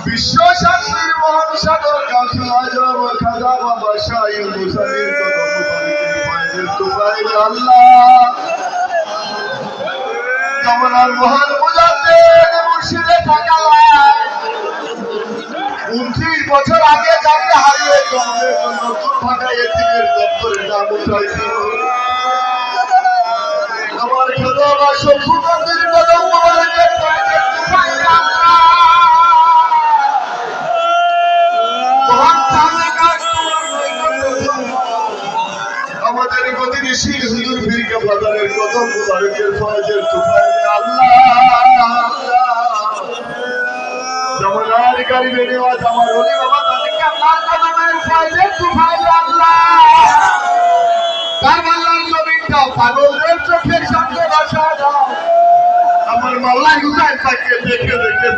বিশ্বশাস্ত্রীর মহান সাধক কাসু আজম খাজা বাবা শাহিন মুসালির কদম মুবারকের পায়ের তোফাইল আল্লাহ জামানার মহান মুজাদ্দিদ মুর্শিদে থাকালায় 29 বছর আগে যাকে হারিয়ে জন্মের নতুন ঢাকা এতিমের দপ্তরের নাম উঠাইছিল আমার খাজা বাবা শফিউদ্দিন কদম মুবারকের পায়ের তোফাইল আল্লাহ আমাদের গতিশীল হুজুর পীর কেবলাদারের কদম মুবারকের ফয়জের তোফাইলে আল্লাহ জামানার গারিবে নেওয়াজ আমার ওলি বাবা তাদের কেবলার কদমের ফয়জের তোফাইলে আল্লাহ কারবালার জমিনটা পাগলদের চোখের সামনে বসা দাও আমার মাওলা হুসাইন তাকে দেখে দেখে